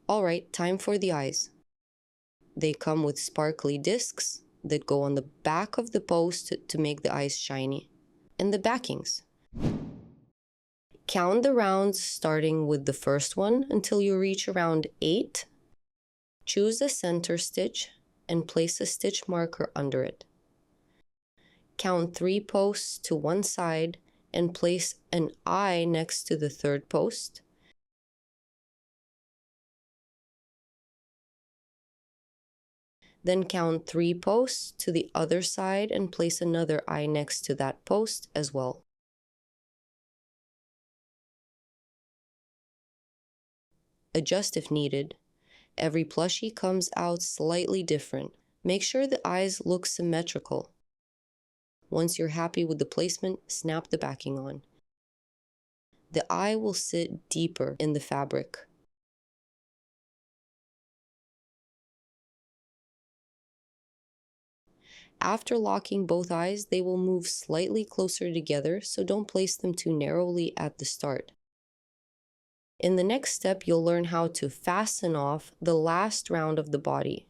Alright, time for the eyes. They come with sparkly discs that go on the back of the post to make the eyes shiny. And the backings. Count the rounds starting with the first one until you reach around 8. Choose a center stitch and place a stitch marker under it. Count 3 posts to one side and place an eye next to the third post. Then count 3 posts to the other side and place another eye next to that post as well. Adjust if needed. Every plushie comes out slightly different. Make sure the eyes look symmetrical. Once you're happy with the placement, snap the backing on. The eye will sit deeper in the fabric. After locking both eyes, they will move slightly closer together, so don't place them too narrowly at the start. In the next step, you'll learn how to fasten off the last round of the body.